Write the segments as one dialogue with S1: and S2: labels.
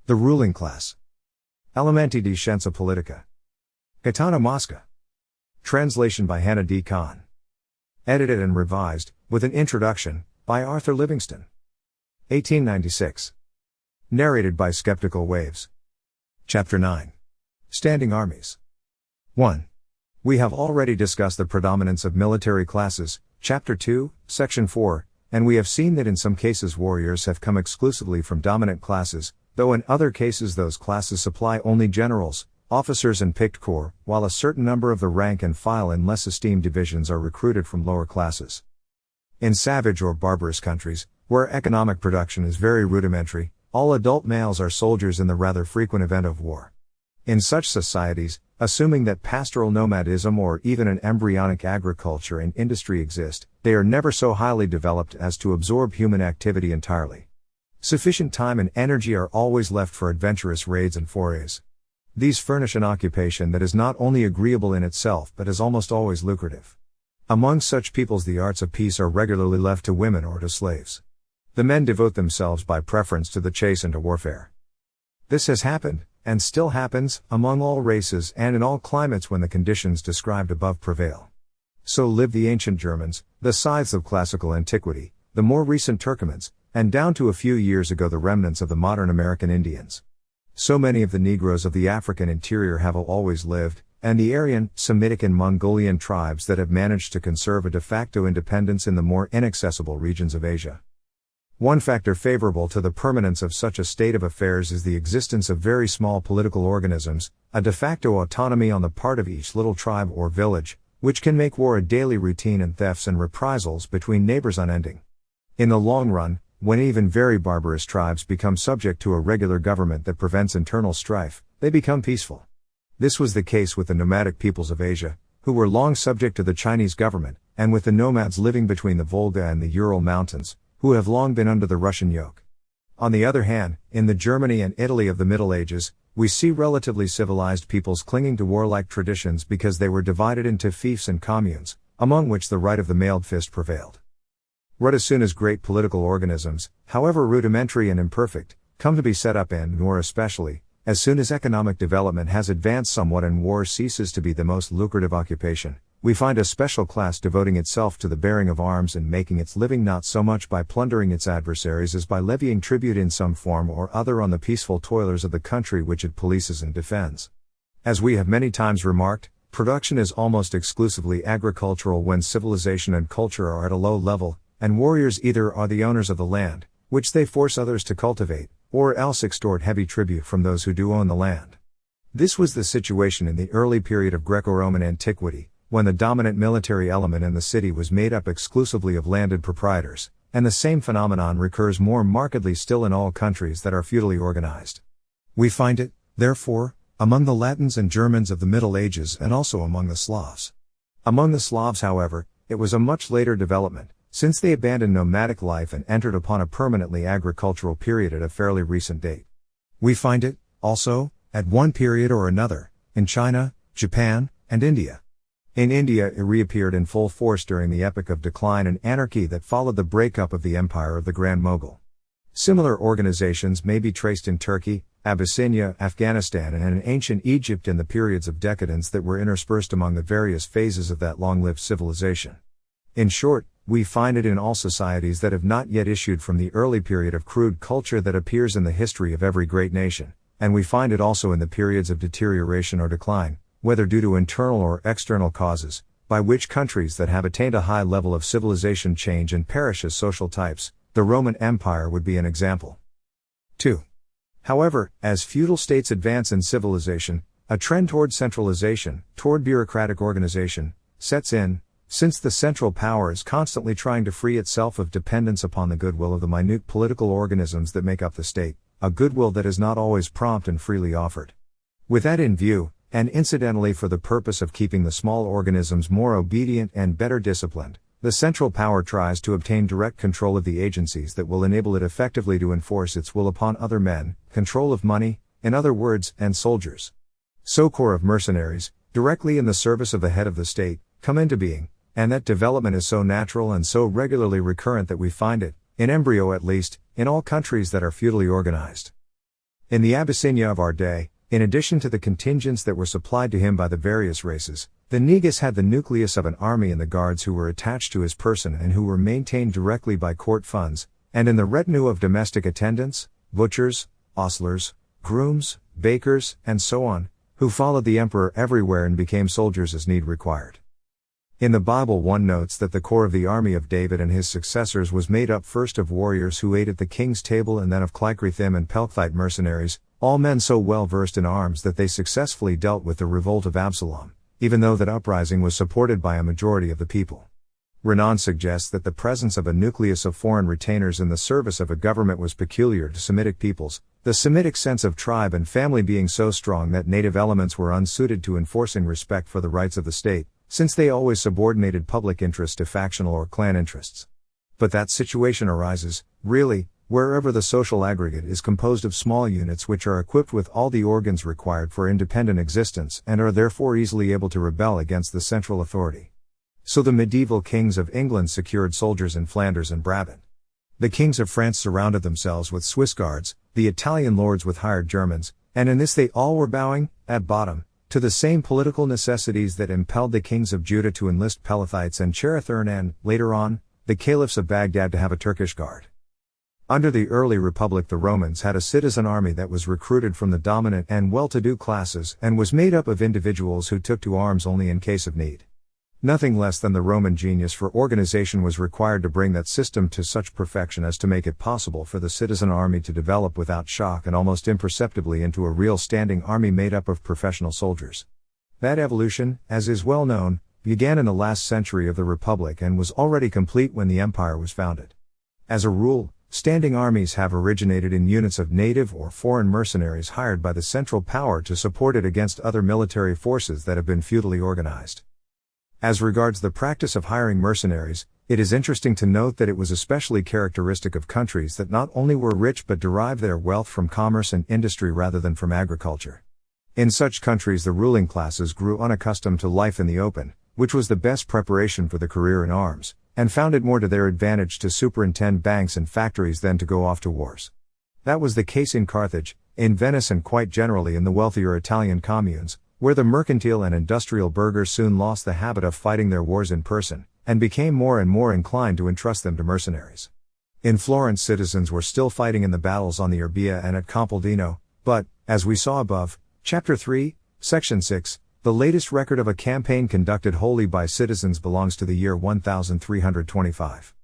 S1: The ruling class. Elementi di Scienza Politica. Gaetano Mosca. Translation by Hannah D. Kahn. Edited and revised, with an introduction, by Arthur Livingston. 1896. Narrated by Skeptical Waves. Chapter 9. Standing Armies. 1. We have already discussed the predominance of military classes, Chapter 2, Section 4, and we have seen that in some cases warriors have come exclusively from dominant classes, though in other cases those classes supply only generals, officers and picked corps, while a certain number of the rank and file in less esteemed divisions are recruited from lower classes. In savage or barbarous countries, where economic production is very rudimentary, all adult males are soldiers in the rather frequent event of war. In such societies, assuming that pastoral nomadism or even an embryonic agriculture and industry exist, they are never so highly developed as to absorb human activity entirely. Sufficient time and energy are always left for adventurous raids and forays. These furnish an occupation that is not only agreeable in itself but is almost always lucrative. Among such peoples the arts of peace are regularly left to women or to slaves. The men devote themselves by preference to the chase and to warfare. This has happened, and still happens, among all races and in all climates when the conditions described above prevail. So lived the ancient Germans, the scythes of classical antiquity, the more recent Turkomans, and down to a few years ago the remnants of the modern American Indians. So many of the Negroes of the African interior have always lived, and the Aryan, Semitic and Mongolian tribes that have managed to conserve a de facto independence in the more inaccessible regions of Asia. One factor favorable to the permanence of such a state of affairs is the existence of very small political organisms, a de facto autonomy on the part of each little tribe or village, which can make war a daily routine and thefts and reprisals between neighbors unending. In the long run, when even very barbarous tribes become subject to a regular government that prevents internal strife, they become peaceful. This was the case with the nomadic peoples of Asia, who were long subject to the Chinese government, and with the nomads living between the Volga and the Ural Mountains, who have long been under the Russian yoke. On the other hand, in the Germany and Italy of the Middle Ages, we see relatively civilized peoples clinging to warlike traditions because they were divided into fiefs and communes, among which the right of the mailed fist prevailed. Right as soon as great political organisms, however rudimentary and imperfect, come to be set up and, more especially, as soon as economic development has advanced somewhat and war ceases to be the most lucrative occupation, we find a special class devoting itself to the bearing of arms and making its living not so much by plundering its adversaries as by levying tribute in some form or other on the peaceful toilers of the country which it polices and defends. As we have many times remarked, production is almost exclusively agricultural when civilization and culture are at a low level, and warriors either are the owners of the land, which they force others to cultivate, or else extort heavy tribute from those who do own the land. This was the situation in the early period of Greco-Roman antiquity, when the dominant military element in the city was made up exclusively of landed proprietors, and the same phenomenon recurs more markedly still in all countries that are feudally organized. We find it, therefore, among the Latins and Germans of the Middle Ages and also among the Slavs. Among the Slavs, however, it was a much later development, since they abandoned nomadic life and entered upon a permanently agricultural period at a fairly recent date. We find it, also, at one period or another, in China, Japan, and India. In India it reappeared in full force during the epoch of decline and anarchy that followed the breakup of the empire of the Grand Mogul. Similar organizations may be traced in Turkey, Abyssinia, Afghanistan and in ancient Egypt in the periods of decadence that were interspersed among the various phases of that long-lived civilization. In short, we find it in all societies that have not yet issued from the early period of crude culture that appears in the history of every great nation, and we find it also in the periods of deterioration or decline, whether due to internal or external causes, by which countries that have attained a high level of civilization change and perish as social types. The Roman Empire would be an example. 2. However, as feudal states advance in civilization, a trend toward centralization, toward bureaucratic organization, sets in, since the central power is constantly trying to free itself of dependence upon the goodwill of the minute political organisms that make up the state, a goodwill that is not always prompt and freely offered. With that in view, and incidentally for the purpose of keeping the small organisms more obedient and better disciplined, the central power tries to obtain direct control of the agencies that will enable it effectively to enforce its will upon other men, control of money, in other words, and soldiers. So corps of mercenaries, directly in the service of the head of the state, come into being, and that development is so natural and so regularly recurrent that we find it, in embryo at least, in all countries that are feudally organized. In the Abyssinia of our day, in addition to the contingents that were supplied to him by the various races, the Negus had the nucleus of an army in the guards who were attached to his person and who were maintained directly by court funds, and in the retinue of domestic attendants, butchers, ostlers, grooms, bakers, and so on, who followed the emperor everywhere and became soldiers as need required. In the Bible one notes that the core of the army of David and his successors was made up first of warriors who ate at the king's table and then of Clycrethim and Pelchthite mercenaries, all men so well versed in arms that they successfully dealt with the revolt of Absalom, even though that uprising was supported by a majority of the people. Renan suggests that the presence of a nucleus of foreign retainers in the service of a government was peculiar to Semitic peoples, the Semitic sense of tribe and family being so strong that native elements were unsuited to enforcing respect for the rights of the state, since they always subordinated public interest to factional or clan interests. But that situation arises, really, wherever the social aggregate is composed of small units which are equipped with all the organs required for independent existence and are therefore easily able to rebel against the central authority. So the medieval kings of England secured soldiers in Flanders and Brabant. The kings of France surrounded themselves with Swiss guards, the Italian lords with hired Germans, and in this they all were bowing, at bottom, to the same political necessities that impelled the kings of Judah to enlist Pelethites and Cherathern and, later on, the caliphs of Baghdad to have a Turkish guard. Under the early republic the Romans had a citizen army that was recruited from the dominant and well-to-do classes and was made up of individuals who took to arms only in case of need. Nothing less than the Roman genius for organization was required to bring that system to such perfection as to make it possible for the citizen army to develop without shock and almost imperceptibly into a real standing army made up of professional soldiers. That evolution, as is well known, began in the last century of the Republic and was already complete when the empire was founded. As a rule, standing armies have originated in units of native or foreign mercenaries hired by the central power to support it against other military forces that have been feudally organized. As regards the practice of hiring mercenaries, it is interesting to note that it was especially characteristic of countries that not only were rich but derived their wealth from commerce and industry rather than from agriculture. In such countries the ruling classes grew unaccustomed to life in the open, which was the best preparation for the career in arms, and found it more to their advantage to superintend banks and factories than to go off to wars. That was the case in Carthage, in Venice and quite generally in the wealthier Italian communes, where the mercantile and industrial burghers soon lost the habit of fighting their wars in person, and became more and more inclined to entrust them to mercenaries. In Florence citizens were still fighting in the battles on the Erbia and at Campaldino, but, as we saw above, Chapter 3, Section 6, the latest record of a campaign conducted wholly by citizens belongs to the year 1325.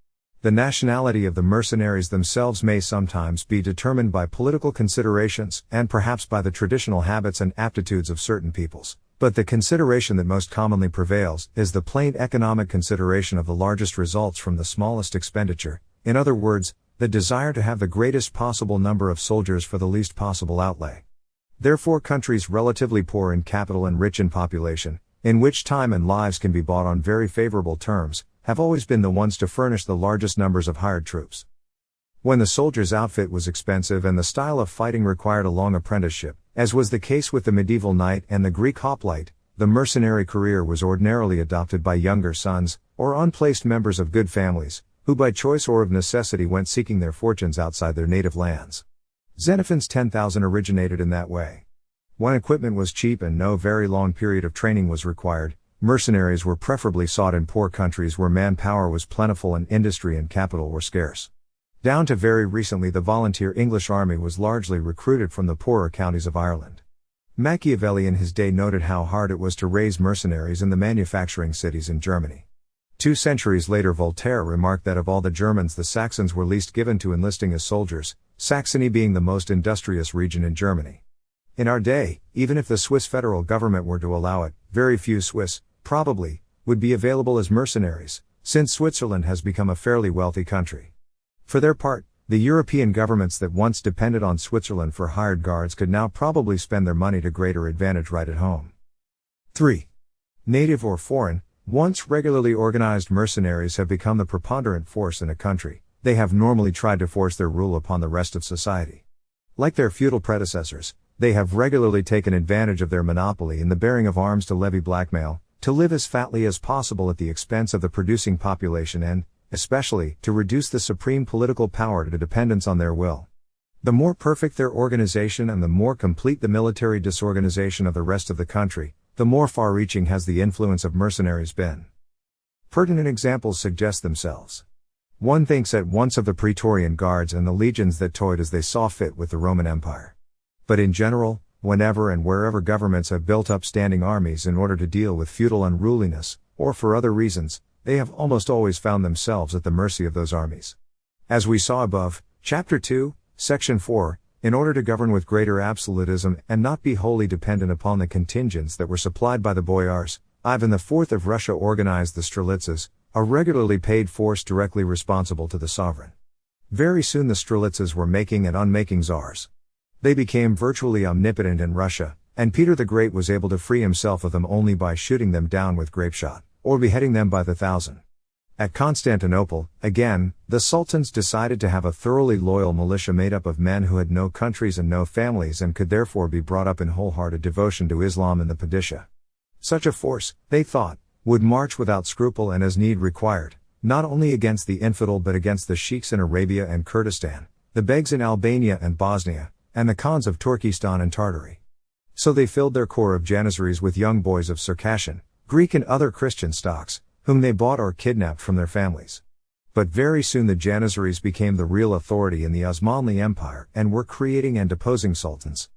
S1: The nationality of the mercenaries themselves may sometimes be determined by political considerations, and perhaps by the traditional habits and aptitudes of certain peoples, but the consideration that most commonly prevails is the plain economic consideration of the largest results from the smallest expenditure, in other words, the desire to have the greatest possible number of soldiers for the least possible outlay. Therefore countries relatively poor in capital and rich in population, in which time and lives can be bought on very favorable terms, have always been the ones to furnish the largest numbers of hired troops. When the soldier's outfit was expensive and the style of fighting required a long apprenticeship, as was the case with the medieval knight and the Greek hoplite, the mercenary career was ordinarily adopted by younger sons, or unplaced members of good families, who by choice or of necessity went seeking their fortunes outside their native lands. Xenophon's 10,000 originated in that way. When equipment was cheap and no very long period of training was required, mercenaries were preferably sought in poor countries where manpower was plentiful and industry and capital were scarce. Down to very recently the volunteer English army was largely recruited from the poorer counties of Ireland. Machiavelli in his day noted how hard it was to raise mercenaries in the manufacturing cities in Germany. 2 centuries later Voltaire remarked that of all the Germans the Saxons were least given to enlisting as soldiers, Saxony being the most industrious region in Germany. In our day, even if the Swiss federal government were to allow it, very few Swiss, probably, would be available as mercenaries, since Switzerland has become a fairly wealthy country. For their part, the European governments that once depended on Switzerland for hired guards could now probably spend their money to greater advantage right at home. 3. Native or foreign, once regularly organized mercenaries have become the preponderant force in a country. They have normally tried to force their rule upon the rest of society. Like their feudal predecessors, they have regularly taken advantage of their monopoly in the bearing of arms to levy blackmail, to live as fatly as possible at the expense of the producing population and, especially, to reduce the supreme political power to dependence on their will. The more perfect their organization and the more complete the military disorganization of the rest of the country, the more far-reaching has the influence of mercenaries been. Pertinent examples suggest themselves. One thinks at once of the Praetorian Guards and the legions that toyed as they saw fit with the Roman Empire. But in general, whenever and wherever governments have built up standing armies in order to deal with feudal unruliness, or for other reasons, they have almost always found themselves at the mercy of those armies. As we saw above, Chapter 2, Section 4, in order to govern with greater absolutism and not be wholly dependent upon the contingents that were supplied by the boyars, Ivan IV of Russia organized the Strelitzes, a regularly paid force directly responsible to the sovereign. Very soon the Strelitzes were making and unmaking czars. They became virtually omnipotent in Russia, and Peter the Great was able to free himself of them only by shooting them down with grapeshot, or beheading them by the thousand. At Constantinople, again, the sultans decided to have a thoroughly loyal militia made up of men who had no countries and no families and could therefore be brought up in wholehearted devotion to Islam and the Padishah. Such a force, they thought, would march without scruple and as need required, not only against the infidel but against the sheiks in Arabia and Kurdistan, the begs in Albania and Bosnia, and the Khans of Turkestan and Tartary. So they filled their corps of Janissaries with young boys of Circassian, Greek and other Christian stocks, whom they bought or kidnapped from their families. But very soon the Janissaries became the real authority in the Osmanli Empire and were creating and deposing sultans.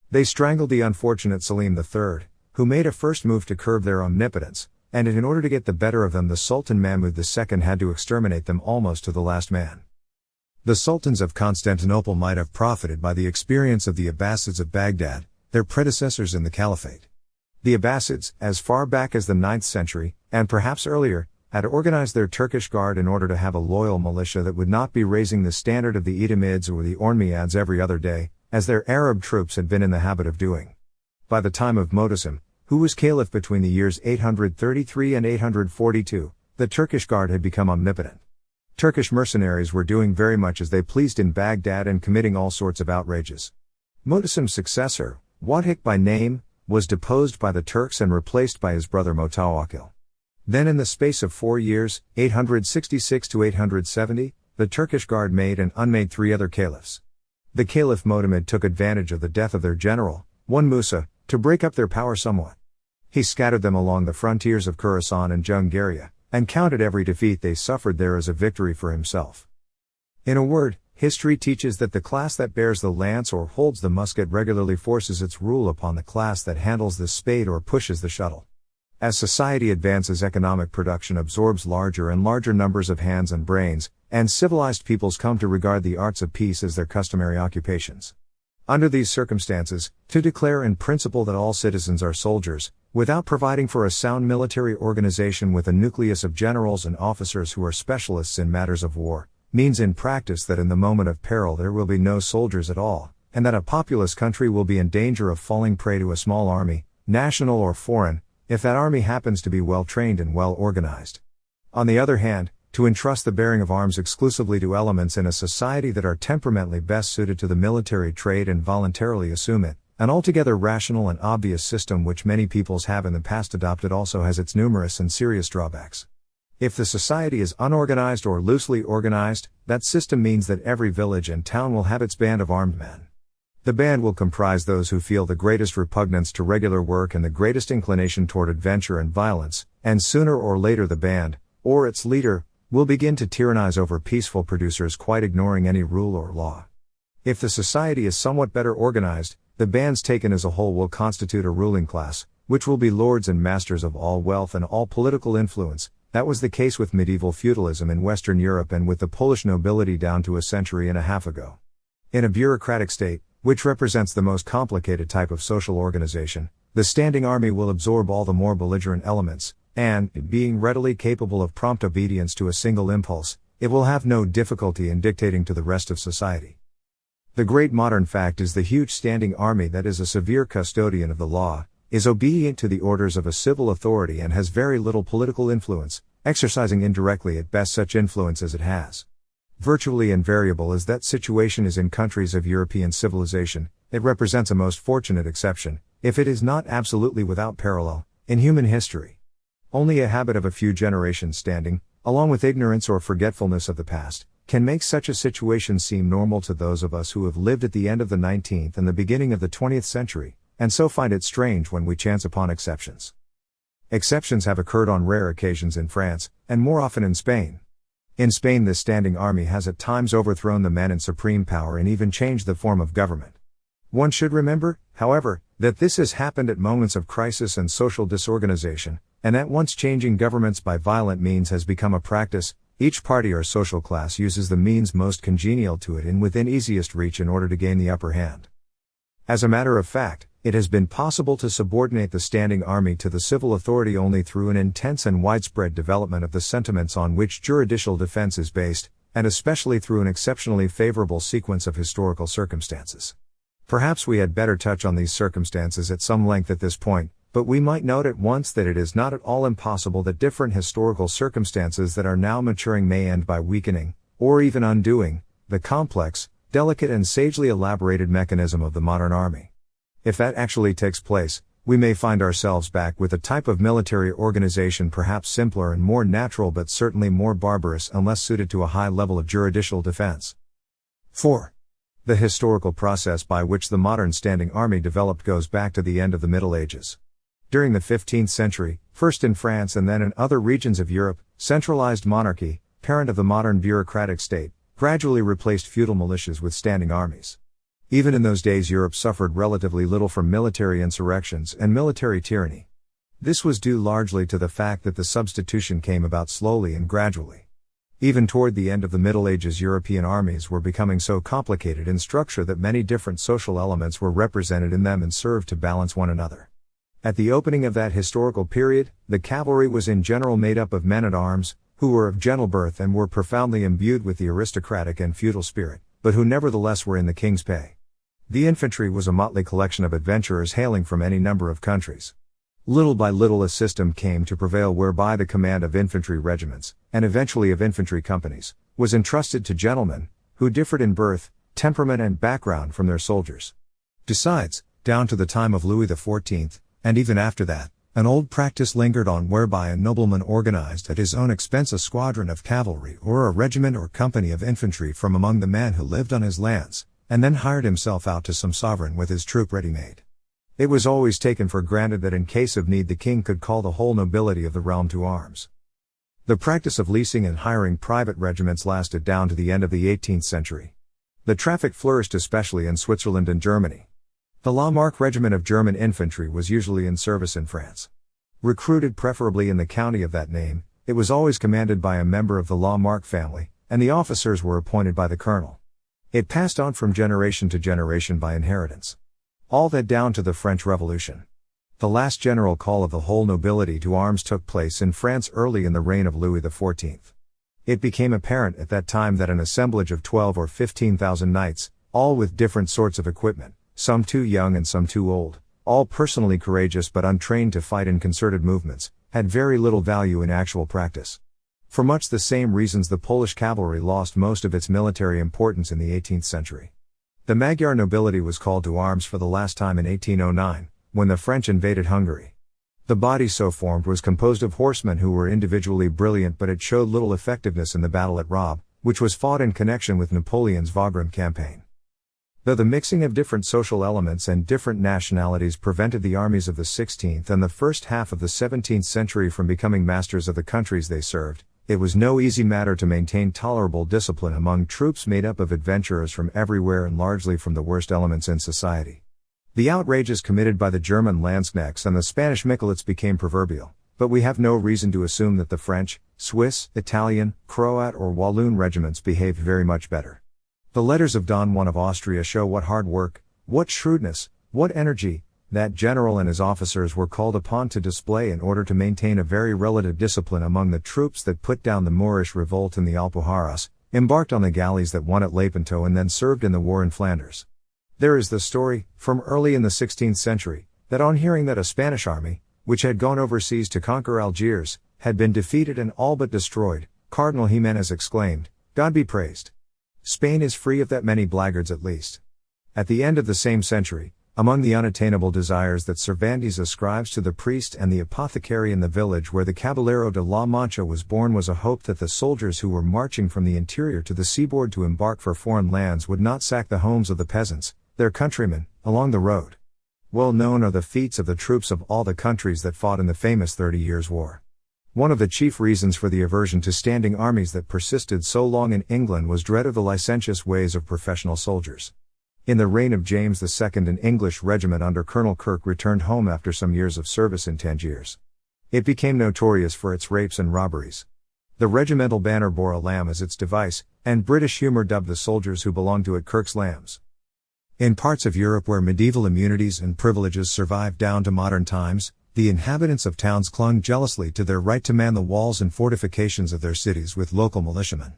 S1: They strangled the unfortunate Selim III, who made a first move to curb their omnipotence, and in order to get the better of them the Sultan Mahmud II had to exterminate them almost to the last man. The sultans of Constantinople might have profited by the experience of the Abbasids of Baghdad, their predecessors in the Caliphate. The Abbasids, as far back as the 9th century, and perhaps earlier, had organized their Turkish Guard in order to have a loyal militia that would not be raising the standard of the Edomids or the Ormiads every other day, as their Arab troops had been in the habit of doing. By the time of Motasim, who was caliph between the years 833 and 842, the Turkish Guard had become omnipotent. Turkish mercenaries were doing very much as they pleased in Baghdad and committing all sorts of outrages. Motasim's successor, Wadhik by name, was deposed by the Turks and replaced by his brother Mutawakkil. Then in the space of 4 years, 866 to 870, the Turkish Guard made and unmade 3 other caliphs. The Caliph Motamid took advantage of the death of their general, one Musa, to break up their power somewhat. He scattered them along the frontiers of Khorasan and Jungaria, and counted every defeat they suffered there as a victory for himself. In a word, history teaches that the class that bears the lance or holds the musket regularly forces its rule upon the class that handles the spade or pushes the shuttle. As society advances, economic production absorbs larger and larger numbers of hands and brains, and civilized peoples come to regard the arts of peace as their customary occupations. Under these circumstances, to declare in principle that all citizens are soldiers, without providing for a sound military organization with a nucleus of generals and officers who are specialists in matters of war, means in practice that in the moment of peril there will be no soldiers at all, and that a populous country will be in danger of falling prey to a small army, national or foreign, if that army happens to be well trained and well organized. On the other hand, to entrust the bearing of arms exclusively to elements in a society that are temperamentally best suited to the military trade and voluntarily assume it, an altogether rational and obvious system which many peoples have in the past adopted, also has its numerous and serious drawbacks. If the society is unorganized or loosely organized, that system means that every village and town will have its band of armed men. The band will comprise those who feel the greatest repugnance to regular work and the greatest inclination toward adventure and violence, and sooner or later the band, or its leader, will begin to tyrannize over peaceful producers, quite ignoring any rule or law. If the society is somewhat better organized, the bands taken as a whole will constitute a ruling class, which will be lords and masters of all wealth and all political influence. That was the case with medieval feudalism in Western Europe and with the Polish nobility down to a century and a half ago. In a bureaucratic state, which represents the most complicated type of social organization, the standing army will absorb all the more belligerent elements, and, being readily capable of prompt obedience to a single impulse, it will have no difficulty in dictating to the rest of society. The great modern fact is the huge standing army that is a severe custodian of the law, is obedient to the orders of a civil authority and has very little political influence, exercising indirectly at best such influence as it has. Virtually invariable as that situation is in countries of European civilization, it represents a most fortunate exception, if it is not absolutely without parallel, in human history. Only a habit of a few generations standing, along with ignorance or forgetfulness of the past, can make such a situation seem normal to those of us who have lived at the end of the 19th and the beginning of the 20th century, and so find it strange when we chance upon exceptions. Exceptions have occurred on rare occasions in France, and more often in Spain. In Spain, this standing army has at times overthrown the men in supreme power and even changed the form of government. One should remember, however, that this has happened at moments of crisis and social disorganization, and that once changing governments by violent means has become a practice, each party or social class uses the means most congenial to it and within easiest reach in order to gain the upper hand. As a matter of fact, it has been possible to subordinate the standing army to the civil authority only through an intense and widespread development of the sentiments on which juridical defense is based, and especially through an exceptionally favorable sequence of historical circumstances. Perhaps we had better touch on these circumstances at some length at this point, but we might note at once that it is not at all impossible that different historical circumstances that are now maturing may end by weakening, or even undoing, the complex, delicate and sagely elaborated mechanism of the modern army. If that actually takes place, we may find ourselves back with a type of military organization perhaps simpler and more natural but certainly more barbarous and less suited to a high level of juridical defense. 4. The historical process by which the modern standing army developed goes back to the end of the Middle Ages. During the 15th century, first in France and then in other regions of Europe, centralized monarchy, parent of the modern bureaucratic state, gradually replaced feudal militias with standing armies. Even in those days, Europe suffered relatively little from military insurrections and military tyranny. This was due largely to the fact that the substitution came about slowly and gradually. Even toward the end of the Middle Ages, European armies were becoming so complicated in structure that many different social elements were represented in them and served to balance one another. At the opening of that historical period, the cavalry was in general made up of men-at-arms, who were of gentle birth and were profoundly imbued with the aristocratic and feudal spirit, but who nevertheless were in the king's pay. The infantry was a motley collection of adventurers hailing from any number of countries. Little by little a system came to prevail whereby the command of infantry regiments, and eventually of infantry companies, was entrusted to gentlemen, who differed in birth, temperament and background from their soldiers. Besides, down to the time of Louis XIV, and even after that, an old practice lingered on whereby a nobleman organized at his own expense a squadron of cavalry or a regiment or company of infantry from among the men who lived on his lands, and then hired himself out to some sovereign with his troop ready-made. It was always taken for granted that in case of need the king could call the whole nobility of the realm to arms. The practice of leasing and hiring private regiments lasted down to the end of the 18th century. The traffic flourished especially in Switzerland and Germany. The La Marque regiment of German infantry was usually in service in France. Recruited preferably in the county of that name, it was always commanded by a member of the La Marque family, and the officers were appointed by the colonel. It passed on from generation to generation by inheritance. All that down to the French Revolution. The last general call of the whole nobility to arms took place in France early in the reign of Louis XIV. It became apparent at that time that an assemblage of 12 or 15,000 knights, all with different sorts of equipment, some too young and some too old, all personally courageous but untrained to fight in concerted movements, had very little value in actual practice. For much the same reasons the Polish cavalry lost most of its military importance in the 18th century. The Magyar nobility was called to arms for the last time in 1809, when the French invaded Hungary. The body so formed was composed of horsemen who were individually brilliant, but it showed little effectiveness in the battle at Robb, which was fought in connection with Napoleon's Wagram campaign. Though the mixing of different social elements and different nationalities prevented the armies of the 16th and the first half of the 17th century from becoming masters of the countries they served, it was no easy matter to maintain tolerable discipline among troops made up of adventurers from everywhere and largely from the worst elements in society. The outrages committed by the German Landsknechts and the Spanish Miquelets became proverbial, but we have no reason to assume that the French, Swiss, Italian, Croat or Walloon regiments behaved very much better. The letters of Don Juan of Austria show what hard work, what shrewdness, what energy, that general and his officers were called upon to display in order to maintain a very relative discipline among the troops that put down the Moorish revolt in the Alpujarras, embarked on the galleys that won at Lepanto and then served in the war in Flanders. There is the story, from early in the 16th century, that on hearing that a Spanish army, which had gone overseas to conquer Algiers, had been defeated and all but destroyed, Cardinal Jimenez exclaimed, "God be praised! Spain is free of that many blackguards at least." At the end of the same century, Among the unattainable desires that Cervantes ascribes to the priest and the apothecary in the village where the Caballero de la Mancha was born was a hope that the soldiers who were marching from the interior to the seaboard to embark for foreign lands would not sack the homes of the peasants, their countrymen, along the road. Well known are the feats of the troops of all the countries that fought in the famous 30 Years' War. One of the chief reasons for the aversion to standing armies that persisted so long in England was dread of the licentious ways of professional soldiers. In the reign of James II, an English regiment under Colonel Kirke returned home after some years of service in Tangiers. It became notorious for its rapes and robberies. The regimental banner bore a lamb as its device, and British humour dubbed the soldiers who belonged to it Kirke's lambs. In parts of Europe where medieval immunities and privileges survived down to modern times, the inhabitants of towns clung jealously to their right to man the walls and fortifications of their cities with local militiamen.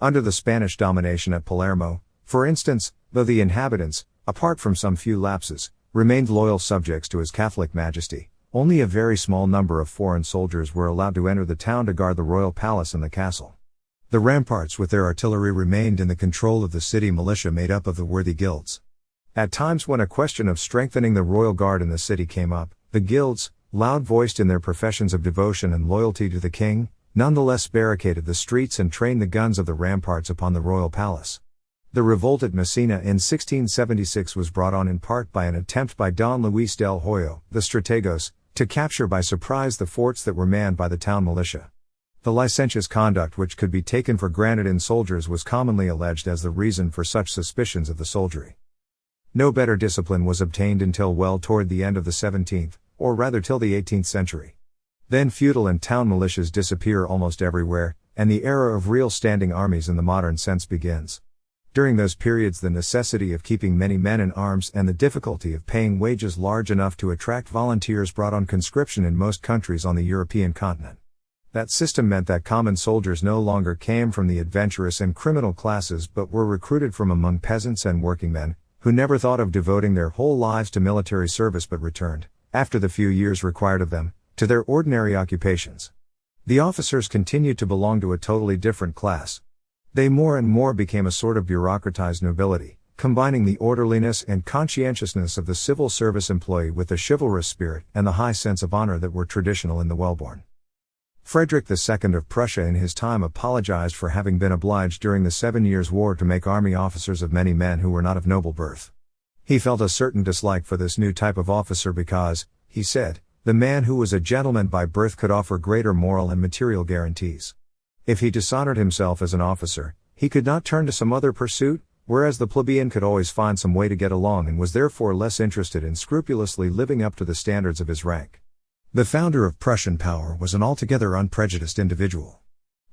S1: Under the Spanish domination at Palermo, for instance, though the inhabitants, apart from some few lapses, remained loyal subjects to His Catholic Majesty, only a very small number of foreign soldiers were allowed to enter the town to guard the royal palace and the castle. The ramparts with their artillery remained in the control of the city militia made up of the worthy guilds. At times when a question of strengthening the royal guard in the city came up, the guilds, loud-voiced in their professions of devotion and loyalty to the king, nonetheless barricaded the streets and trained the guns of the ramparts upon the royal palace. The revolt at Messina in 1676 was brought on in part by an attempt by Don Luis del Hoyo, the strategos, to capture by surprise the forts that were manned by the town militia. The licentious conduct which could be taken for granted in soldiers was commonly alleged as the reason for such suspicions of the soldiery. No better discipline was obtained until well toward the end of the 17th, or rather till the 18th century. Then feudal and town militias disappear almost everywhere, and the era of real standing armies in the modern sense begins. During those periods the necessity of keeping many men in arms and the difficulty of paying wages large enough to attract volunteers brought on conscription in most countries on the European continent. That system meant that common soldiers no longer came from the adventurous and criminal classes but were recruited from among peasants and working men, who never thought of devoting their whole lives to military service but returned, after the few years required of them, to their ordinary occupations. The officers continued to belong to a totally different class. They more and more became a sort of bureaucratized nobility, combining the orderliness and conscientiousness of the civil service employee with the chivalrous spirit and the high sense of honor that were traditional in the Wellborn. Frederick II of Prussia in his time apologized for having been obliged during the 7 Years' War to make army officers of many men who were not of noble birth. He felt a certain dislike for this new type of officer because, he said, the man who was a gentleman by birth could offer greater moral and material guarantees. If he dishonored himself as an officer, he could not turn to some other pursuit, whereas the plebeian could always find some way to get along and was therefore less interested in scrupulously living up to the standards of his rank. The founder of Prussian power was an altogether unprejudiced individual.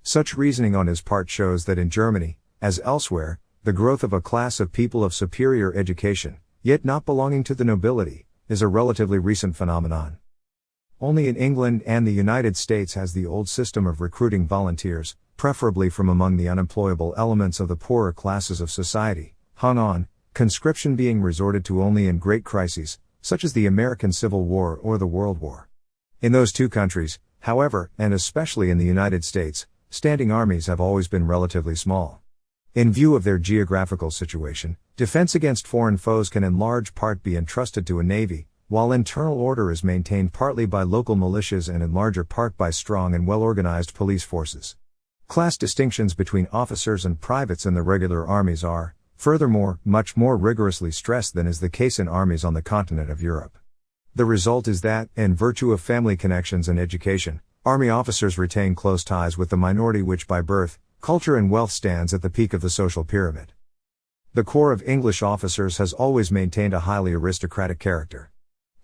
S1: Such reasoning on his part shows that in Germany, as elsewhere, the growth of a class of people of superior education, yet not belonging to the nobility, is a relatively recent phenomenon. Only in England and the United States has the old system of recruiting volunteers, preferably from among the unemployable elements of the poorer classes of society, hung on, conscription being resorted to only in great crises, such as the American Civil War or the World War. In those two countries, however, and especially in the United States, standing armies have always been relatively small. In view of their geographical situation, defense against foreign foes can in large part be entrusted to a navy, while internal order is maintained partly by local militias and in larger part by strong and well-organized police forces. Class distinctions between officers and privates in the regular armies are, furthermore, much more rigorously stressed than is the case in armies on the continent of Europe. The result is that, in virtue of family connections and education, army officers retain close ties with the minority which by birth, culture and wealth stands at the peak of the social pyramid. The corps of English officers has always maintained a highly aristocratic character.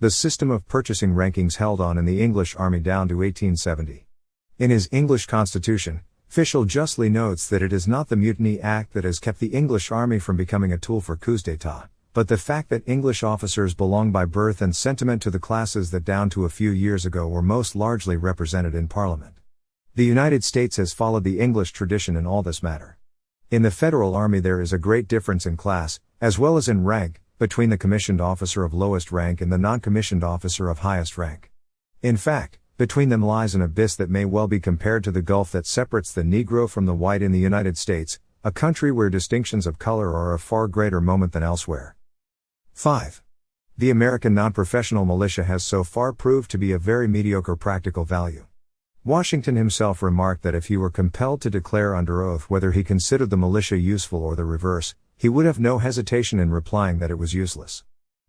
S1: The system of purchasing rankings held on in the English army down to 1870. In his English Constitution, Fischel justly notes that it is not the Mutiny Act that has kept the English army from becoming a tool for coups d'état, but the fact that English officers belong by birth and sentiment to the classes that down to a few years ago were most largely represented in Parliament. The United States has followed the English tradition in all this matter. In the Federal Army there is a great difference in class, as well as in rank, between the commissioned officer of lowest rank and the non-commissioned officer of highest rank. In fact, between them lies an abyss that may well be compared to the gulf that separates the Negro from the white in the United States, a country where distinctions of color are of far greater moment than elsewhere. 5. The American non-professional militia has so far proved to be a very mediocre practical value. Washington himself remarked that if he were compelled to declare under oath whether he considered the militia useful or the reverse, he would have no hesitation in replying that it was useless.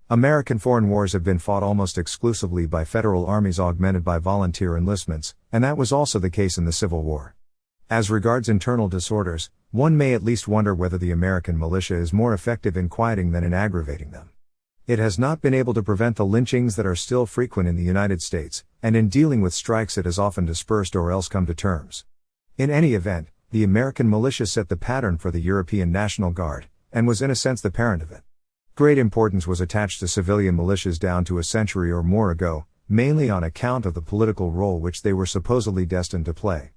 S1: American foreign wars have been fought almost exclusively by federal armies augmented by volunteer enlistments, and that was also the case in the Civil War. As regards internal disorders, one may at least wonder whether the American militia is more effective in quieting than in aggravating them. It has not been able to prevent the lynchings that are still frequent in the United States, and in dealing with strikes it has often dispersed or else come to terms. In any event, the American militia set the pattern for the European National Guard, and was in a sense the parent of it. Great importance was attached to civilian militias down to a century or more ago, mainly on account of the political role which they were supposedly destined to play.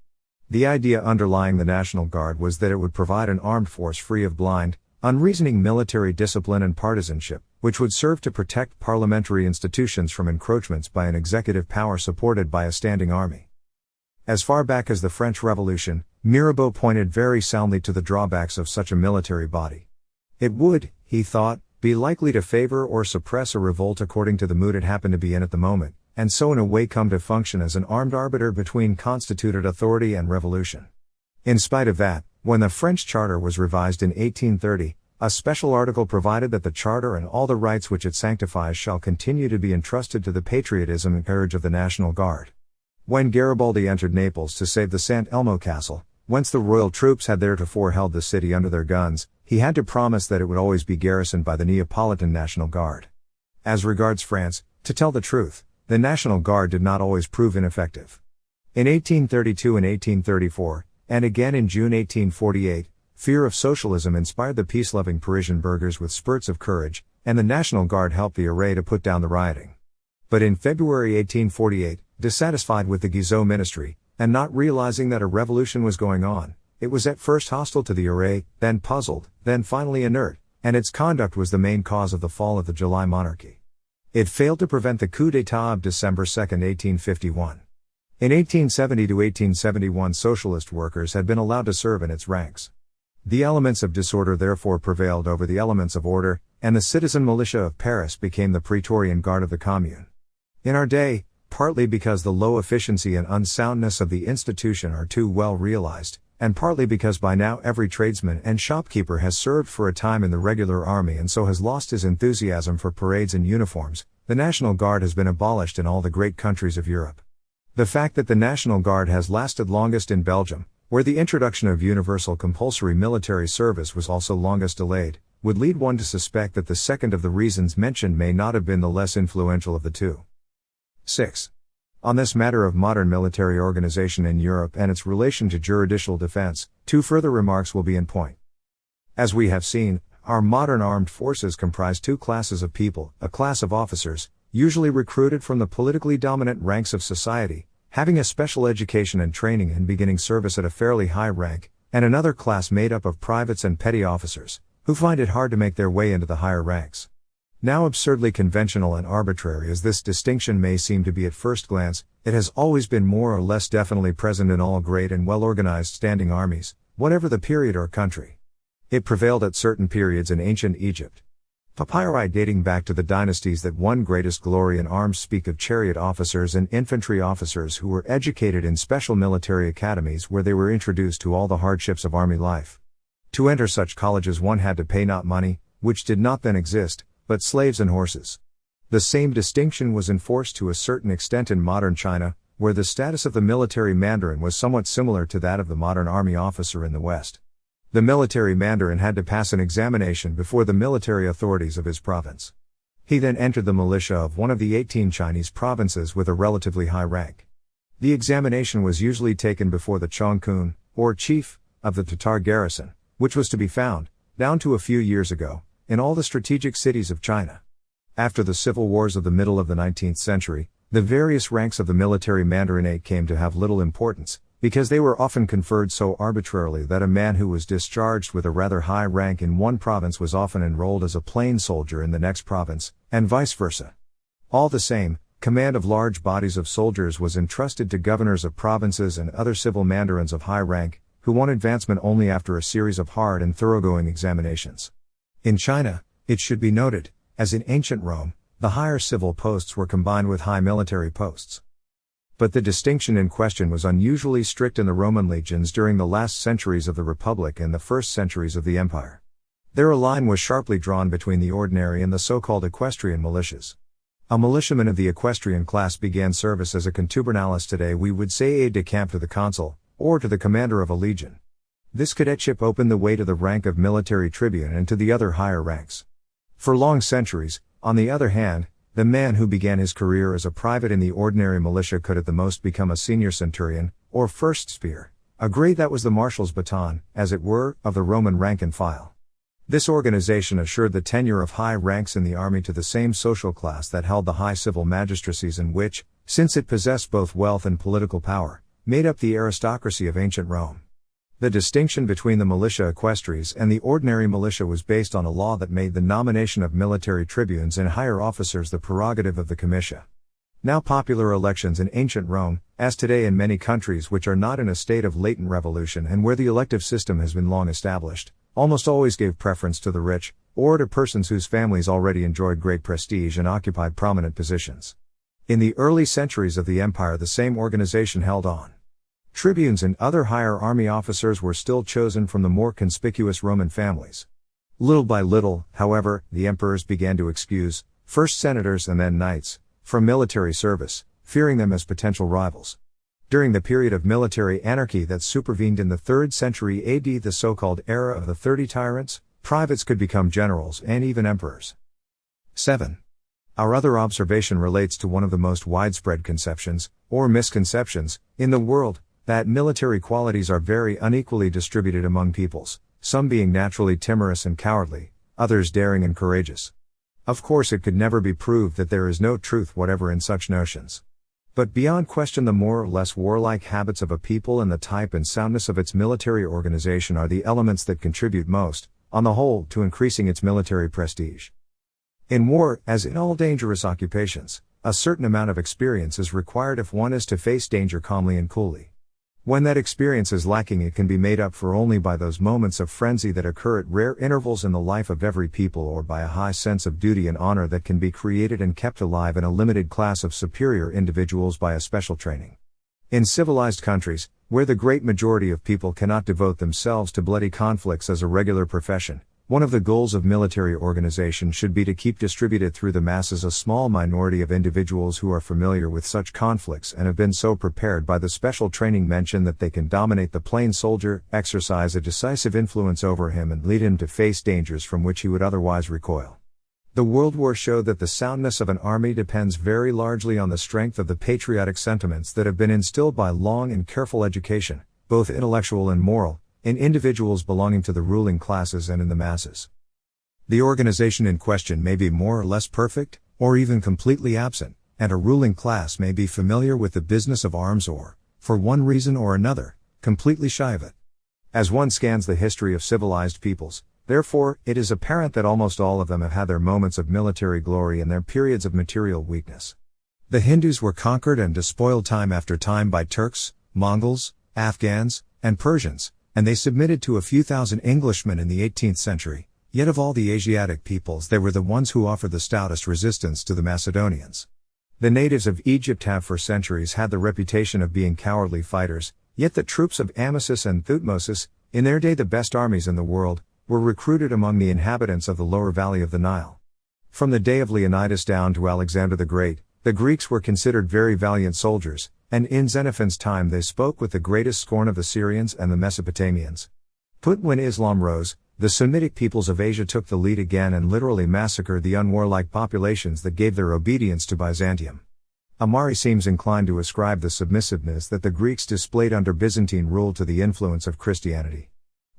S1: The idea underlying the National Guard was that it would provide an armed force free of blind, unreasoning military discipline and partisanship, which would serve to protect parliamentary institutions from encroachments by an executive power supported by a standing army. As far back as the French Revolution, Mirabeau pointed very soundly to the drawbacks of such a military body. It would, he thought, be likely to favor or suppress a revolt according to the mood it happened to be in at the moment, and so in a way come to function as an armed arbiter between constituted authority and revolution. In spite of that, when the French Charter was revised in 1830, a special article provided that the Charter and all the rights which it sanctifies shall continue to be entrusted to the patriotism and courage of the National Guard. When Garibaldi entered Naples to save the St. Elmo Castle, whence the royal troops had theretofore held the city under their guns, he had to promise that it would always be garrisoned by the Neapolitan National Guard. As regards France, to tell the truth, the National Guard did not always prove ineffective. In 1832 and 1834, and again in June 1848, fear of socialism inspired the peace-loving Parisian burghers with spurts of courage, and the National Guard helped the array to put down the rioting. But in February 1848, dissatisfied with the Guizot ministry, and not realizing that a revolution was going on, it was at first hostile to the array, then puzzled, then finally inert, and its conduct was the main cause of the fall of the July monarchy. It failed to prevent the coup d'état of December 2, 1851. In 1870 to 1871 socialist workers had been allowed to serve in its ranks. The elements of disorder therefore prevailed over the elements of order, and the citizen militia of Paris became the Praetorian Guard of the Commune. In our day, partly because the low efficiency and unsoundness of the institution are too well realized, and partly because by now every tradesman and shopkeeper has served for a time in the regular army and so has lost his enthusiasm for parades and uniforms, the National Guard has been abolished in all the great countries of Europe. The fact that the National Guard has lasted longest in Belgium, where the introduction of universal compulsory military service was also longest delayed, would lead one to suspect that the second of the reasons mentioned may not have been the less influential of the two. 6. On this matter of modern military organization in Europe and its relation to juridical defense, 2 further remarks will be in point. As we have seen, our modern armed forces comprise 2 classes of people, a class of officers, usually recruited from the politically dominant ranks of society, having a special education and training and beginning service at a fairly high rank, and another class made up of privates and petty officers, who find it hard to make their way into the higher ranks. Now absurdly conventional and arbitrary as this distinction may seem to be at first glance, it has always been more or less definitely present in all great and well-organized standing armies, whatever the period or country. It prevailed at certain periods in ancient Egypt. Papyri dating back to the dynasties that won greatest glory in arms speak of chariot officers and infantry officers who were educated in special military academies where they were introduced to all the hardships of army life. To enter such colleges one had to pay not money, which did not then exist, but slaves and horses. The same distinction was enforced to a certain extent in modern China, where the status of the military mandarin was somewhat similar to that of the modern army officer in the West. The military mandarin had to pass an examination before the military authorities of his province. He then entered the militia of one of the 18 Chinese provinces with a relatively high rank. The examination was usually taken before the Chongkun, or chief, of the Tatar garrison, which was to be found, down to a few years ago, in all the strategic cities of China. After the civil wars of the middle of the 19th century, the various ranks of the military mandarinate came to have little importance, because they were often conferred so arbitrarily that a man who was discharged with a rather high rank in one province was often enrolled as a plain soldier in the next province, and vice versa. All the same, command of large bodies of soldiers was entrusted to governors of provinces and other civil mandarins of high rank, who won advancement only after a series of hard and thoroughgoing examinations. In China, it should be noted, as in ancient Rome, The higher civil posts were combined with high military posts. But the distinction in question was unusually strict in the Roman legions during the last centuries of the Republic and the first centuries of the Empire. There a line was sharply drawn between the ordinary and the so-called equestrian militias. A militiaman of the equestrian class began service as a contubernalis, today we would say aide-de-camp to the consul, or to the commander of a legion. This cadetship opened the way to the rank of military tribune and to the other higher ranks. For long centuries, on the other hand, the man who began his career as a private in the ordinary militia could at the most become a senior centurion, or first spear, a grade that was the marshal's baton, as it were, of the Roman rank and file. This organization assured the tenure of high ranks in the army to the same social class that held the high civil magistracies and which, since it possessed both wealth and political power, made up the aristocracy of ancient Rome. The distinction between the militia equestres and the ordinary militia was based on a law that made the nomination of military tribunes and higher officers the prerogative of the comitia. Now popular elections in ancient Rome, as today in many countries which are not in a state of latent revolution and where the elective system has been long established, almost always gave preference to the rich, or to persons whose families already enjoyed great prestige and occupied prominent positions. In the early centuries of the empire, the same organization held on. Tribunes and other higher army officers were still chosen from the more conspicuous Roman families. Little by little, however, the emperors began to excuse, first senators and then knights, from military service, fearing them as potential rivals. During the period of military anarchy that supervened in the 3rd century AD, the so-called era of the 30 tyrants, privates could become generals and even emperors. 7. Our other observation relates to one of the most widespread conceptions, or misconceptions, in the world, that military qualities are very unequally distributed among peoples, some being naturally timorous and cowardly, others daring and courageous. Of course, it could never be proved that there is no truth whatever in such notions. But beyond question, the more or less warlike habits of a people and the type and soundness of its military organization are the elements that contribute most, on the whole, to increasing its military prestige. In war, as in all dangerous occupations, a certain amount of experience is required if one is to face danger calmly and coolly. When that experience is lacking, it can be made up for only by those moments of frenzy that occur at rare intervals in the life of every people, or by a high sense of duty and honor that can be created and kept alive in a limited class of superior individuals by a special training. In civilized countries, where the great majority of people cannot devote themselves to bloody conflicts as a regular profession, one of the goals of military organization should be to keep distributed through the masses a small minority of individuals who are familiar with such conflicts and have been so prepared by the special training mentioned that they can dominate the plain soldier, exercise a decisive influence over him, and lead him to face dangers from which he would otherwise recoil. The World War showed that the soundness of an army depends very largely on the strength of the patriotic sentiments that have been instilled by long and careful education, both intellectual and moral, in individuals belonging to the ruling classes and in the masses. The organization in question may be more or less perfect, or even completely absent, and a ruling class may be familiar with the business of arms or, for one reason or another, completely shy of it. As one scans the history of civilized peoples, therefore, it is apparent that almost all of them have had their moments of military glory and their periods of material weakness. The Hindus were conquered and despoiled time after time by Turks, Mongols, Afghans, and Persians, and they submitted to a few thousand Englishmen in the 18th century, yet of all the Asiatic peoples they were the ones who offered the stoutest resistance to the Macedonians. The natives of Egypt have for centuries had the reputation of being cowardly fighters, yet the troops of Amasis and Thutmosis, in their day the best armies in the world, were recruited among the inhabitants of the lower valley of the Nile. From the day of Leonidas down to Alexander the Great, the Greeks were considered very valiant soldiers, and in Xenophon's time they spoke with the greatest scorn of the Syrians and the Mesopotamians. But when Islam rose, the Semitic peoples of Asia took the lead again and literally massacred the unwarlike populations that gave their obedience to Byzantium. Amari seems inclined to ascribe the submissiveness that the Greeks displayed under Byzantine rule to the influence of Christianity.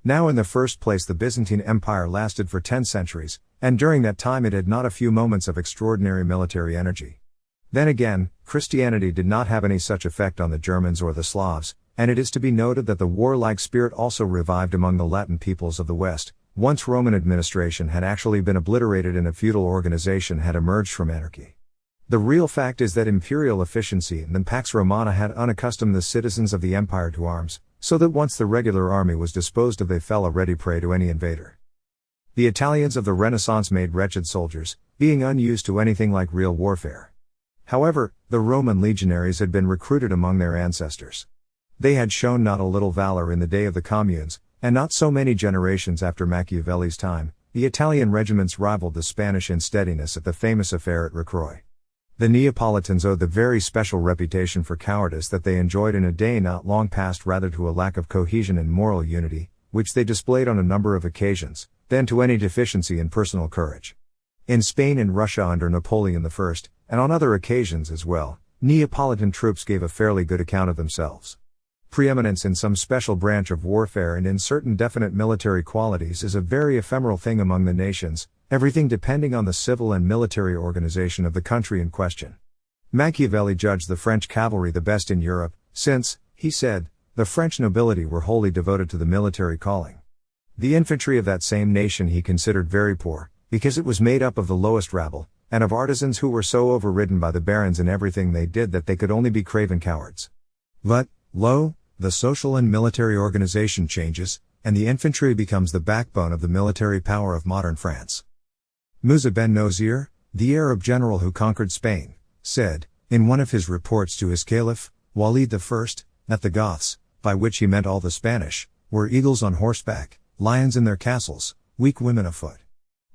S1: Now, in the first place, the Byzantine Empire lasted for 10 centuries, and during that time it had not a few moments of extraordinary military energy. Then again, Christianity did not have any such effect on the Germans or the Slavs, and it is to be noted that the warlike spirit also revived among the Latin peoples of the West. Once Roman administration had actually been obliterated and a feudal organization had emerged from anarchy. The real fact is that imperial efficiency and the Pax Romana had unaccustomed the citizens of the empire to arms, so that once the regular army was disposed of they fell a ready prey to any invader. The Italians of the Renaissance made wretched soldiers, being unused to anything like real warfare. However, the Roman legionaries had been recruited among their ancestors. They had shown not a little valor in the day of the communes, and not so many generations after Machiavelli's time, the Italian regiments rivaled the Spanish in steadiness at the famous affair at Rocroi. The Neapolitans owed the very special reputation for cowardice that they enjoyed in a day not long past rather to a lack of cohesion and moral unity, which they displayed on a number of occasions, than to any deficiency in personal courage. In Spain and Russia under Napoleon I, and on other occasions as well, Neapolitan troops gave a fairly good account of themselves. Preeminence in some special branch of warfare and in certain definite military qualities is a very ephemeral thing among the nations, everything depending on the civil and military organization of the country in question. Machiavelli judged the French cavalry the best in Europe, since, he said, the French nobility were wholly devoted to the military calling. The infantry of that same nation he considered very poor, because it was made up of the lowest rabble, and of artisans who were so overridden by the barons in everything they did that they could only be craven cowards. But, lo, the social and military organization changes, and the infantry becomes the backbone of the military power of modern France. Musa ben Nozir, the Arab general who conquered Spain, said, in one of his reports to his caliph, Walid I, that the Goths, by which he meant all the Spanish, were eagles on horseback, lions in their castles, weak women afoot.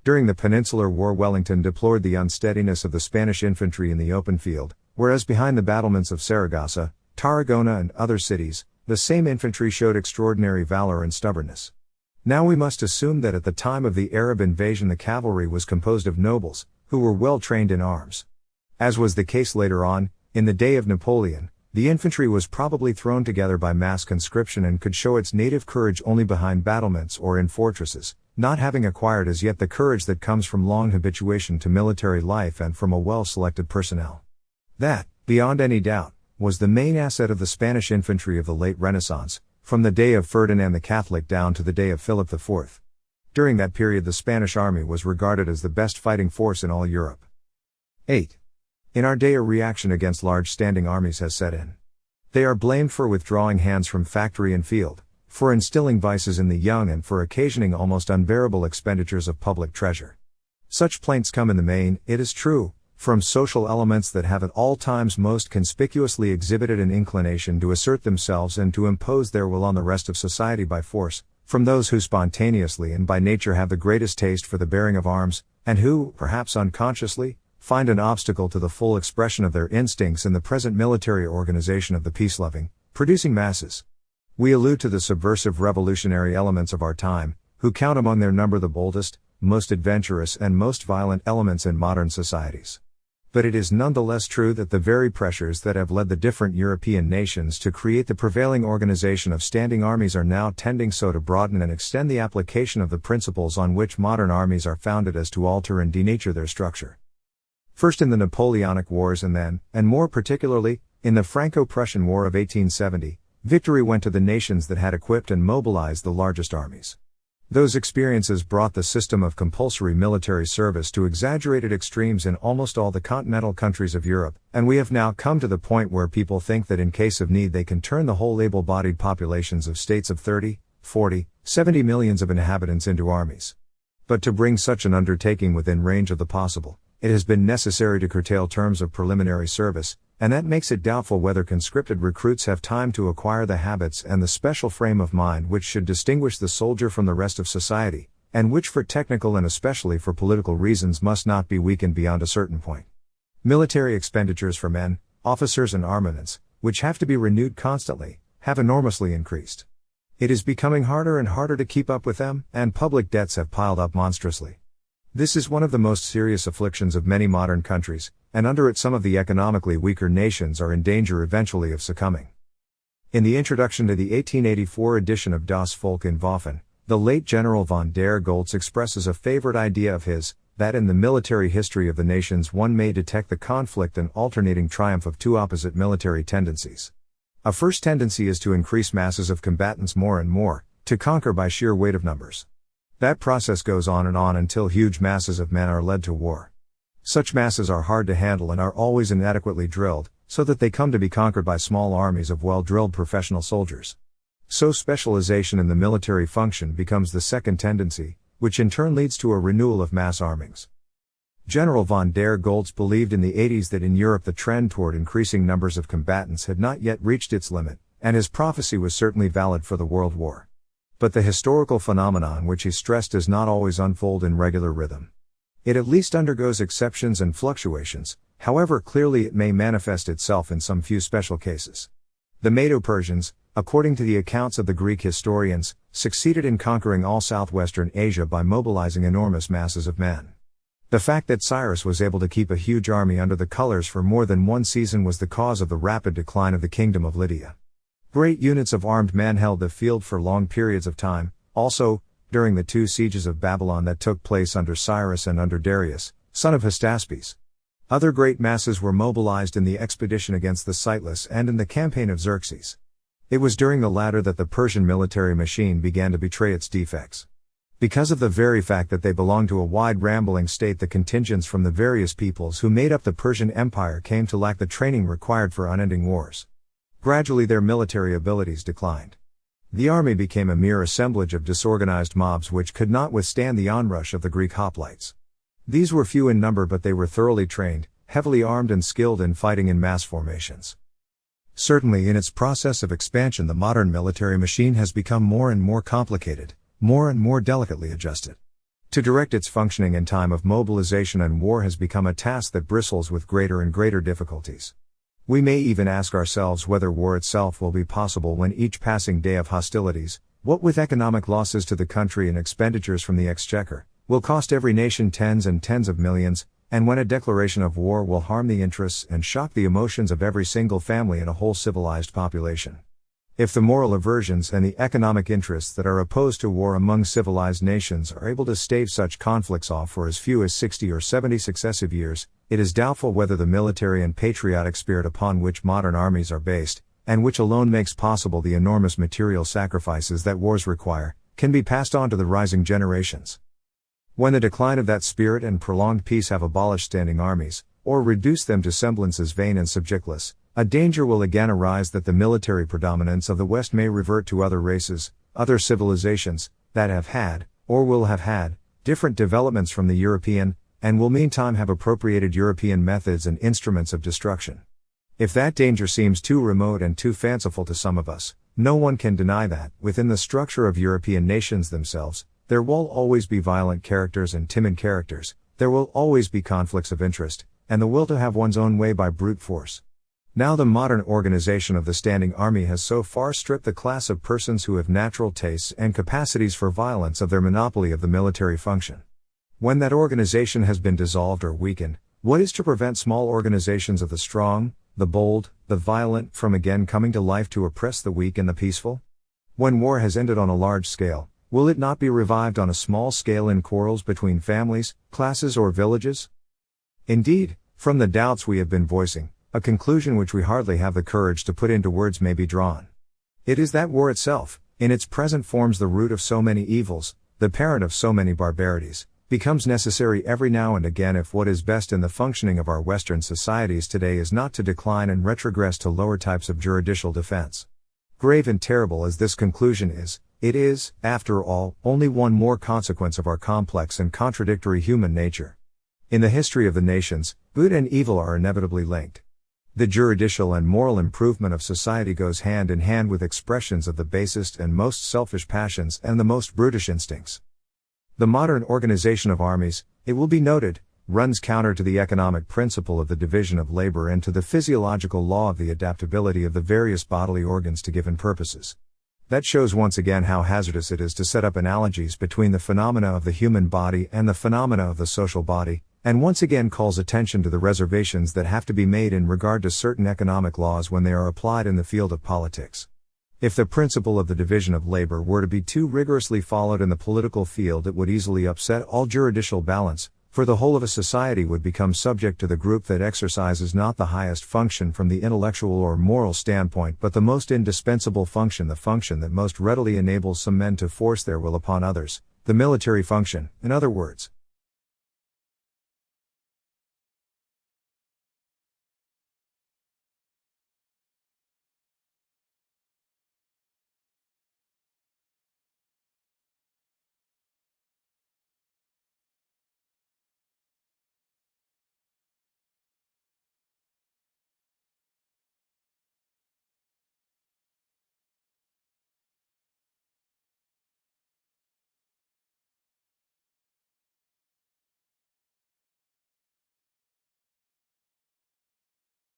S1: During the Peninsular War, Wellington deplored the unsteadiness of the Spanish infantry in the open field, whereas behind the battlements of Saragossa, Tarragona and other cities, the same infantry showed extraordinary valor and stubbornness. Now we must assume that at the time of the Arab invasion the cavalry was composed of nobles, who were well trained in arms. As was the case later on, in the day of Napoleon, the infantry was probably thrown together by mass conscription and could show its native courage only behind battlements or in fortresses, not having acquired as yet the courage that comes from long habituation to military life and from a well-selected personnel. That, beyond any doubt, was the main asset of the Spanish infantry of the late Renaissance, from the day of Ferdinand the Catholic down to the day of Philip IV. During that period the Spanish army was regarded as the best fighting force in all Europe. 8. In our day a reaction against large standing armies has set in. They are blamed for withdrawing hands from factory and field, for instilling vices in the young and for occasioning almost unbearable expenditures of public treasure. Such plaints come in the main, it is true, from social elements that have at all times most conspicuously exhibited an inclination to assert themselves and to impose their will on the rest of society by force, from those who spontaneously and by nature have the greatest taste for the bearing of arms, and who, perhaps unconsciously, find an obstacle to the full expression of their instincts in the present military organization of the peace-loving, producing masses. We allude to the subversive revolutionary elements of our time, who count among their number the boldest, most adventurous and most violent elements in modern societies. But it is nonetheless true that the very pressures that have led the different European nations to create the prevailing organization of standing armies are now tending so to broaden and extend the application of the principles on which modern armies are founded as to alter and denature their structure. First in the Napoleonic Wars and then, and more particularly, in the Franco-Prussian War of 1870, victory went to the nations that had equipped and mobilized the largest armies. Those experiences brought the system of compulsory military service to exaggerated extremes in almost all the continental countries of Europe, and we have now come to the point where people think that in case of need they can turn the whole able-bodied populations of states of 30, 40, 70 millions of inhabitants into armies. But to bring such an undertaking within range of the possible, it has been necessary to curtail terms of preliminary service, and that makes it doubtful whether conscripted recruits have time to acquire the habits and the special frame of mind which should distinguish the soldier from the rest of society, and which for technical and especially for political reasons must not be weakened beyond a certain point. Military expenditures for men, officers and armaments, which have to be renewed constantly, have enormously increased. It is becoming harder and harder to keep up with them, and public debts have piled up monstrously. This is one of the most serious afflictions of many modern countries, and under it some of the economically weaker nations are in danger eventually of succumbing. In the introduction to the 1884 edition of Das Volk in Waffen, the late General von der Goltz expresses a favorite idea of his, that in the military history of the nations one may detect the conflict and alternating triumph of two opposite military tendencies. A first tendency is to increase masses of combatants more and more, to conquer by sheer weight of numbers. That process goes on until huge masses of men are led to war. Such masses are hard to handle and are always inadequately drilled, so that they come to be conquered by small armies of well-drilled professional soldiers. So specialization in the military function becomes the second tendency, which in turn leads to a renewal of mass armings. General von der Goltz believed in the 80s that in Europe the trend toward increasing numbers of combatants had not yet reached its limit, and his prophecy was certainly valid for the World War. But the historical phenomenon which he stressed does not always unfold in regular rhythm. It at least undergoes exceptions and fluctuations, however clearly it may manifest itself in some few special cases. The Medo-Persians, according to the accounts of the Greek historians, succeeded in conquering all southwestern Asia by mobilizing enormous masses of men. The fact that Cyrus was able to keep a huge army under the colors for more than one season was the cause of the rapid decline of the kingdom of Lydia. Great units of armed men held the field for long periods of time, also, during the 2 sieges of Babylon that took place under Cyrus and under Darius, son of Hystaspes. Other great masses were mobilized in the expedition against the Cyclus and in the campaign of Xerxes. It was during the latter that the Persian military machine began to betray its defects. Because of the very fact that they belonged to a wide rambling state, the contingents from the various peoples who made up the Persian Empire came to lack the training required for unending wars. Gradually their military abilities declined. The army became a mere assemblage of disorganized mobs which could not withstand the onrush of the Greek hoplites. These were few in number, but they were thoroughly trained, heavily armed and skilled in fighting in mass formations. Certainly in its process of expansion the modern military machine has become more and more complicated, more and more delicately adjusted. To direct its functioning in time of mobilization and war has become a task that bristles with greater and greater difficulties. We may even ask ourselves whether war itself will be possible when each passing day of hostilities, what with economic losses to the country and expenditures from the exchequer, will cost every nation tens and tens of millions, and when a declaration of war will harm the interests and shock the emotions of every single family in a whole civilized population. If the moral aversions and the economic interests that are opposed to war among civilized nations are able to stave such conflicts off for as few as 60 or 70 successive years, it is doubtful whether the military and patriotic spirit upon which modern armies are based, and which alone makes possible the enormous material sacrifices that wars require, can be passed on to the rising generations. When the decline of that spirit and prolonged peace have abolished standing armies, or reduced them to semblances vain and subjectless, a danger will again arise that the military predominance of the West may revert to other races, other civilizations, that have had, or will have had, different developments from the European, and will meantime have appropriated European methods and instruments of destruction. If that danger seems too remote and too fanciful to some of us, no one can deny that, within the structure of European nations themselves, there will always be violent characters and timid characters, there will always be conflicts of interest, and the will to have one's own way by brute force. Now the modern organization of the standing army has so far stripped the class of persons who have natural tastes and capacities for violence of their monopoly of the military function. When that organization has been dissolved or weakened, what is to prevent small organizations of the strong, the bold, the violent from again coming to life to oppress the weak and the peaceful? When war has ended on a large scale, will it not be revived on a small scale in quarrels between families, classes or villages? Indeed, from the doubts we have been voicing, a conclusion which we hardly have the courage to put into words may be drawn. It is that war itself, in its present forms the root of so many evils, the parent of so many barbarities, becomes necessary every now and again if what is best in the functioning of our Western societies today is not to decline and retrogress to lower types of juridical defense. Grave and terrible as this conclusion is, it is, after all, only one more consequence of our complex and contradictory human nature. In the history of the nations, good and evil are inevitably linked. The juridical and moral improvement of society goes hand in hand with expressions of the basest and most selfish passions and the most brutish instincts. The modern organization of armies, it will be noted, runs counter to the economic principle of the division of labor and to the physiological law of the adaptability of the various bodily organs to given purposes. That shows once again how hazardous it is to set up analogies between the phenomena of the human body and the phenomena of the social body, and once again calls attention to the reservations that have to be made in regard to certain economic laws when they are applied in the field of politics. If the principle of the division of labor were to be too rigorously followed in the political field, it would easily upset all juridical balance, for the whole of a society would become subject to the group that exercises not the highest function from the intellectual or moral standpoint but the most indispensable function, the function that most readily enables some men to force their will upon others, the military function, in other words.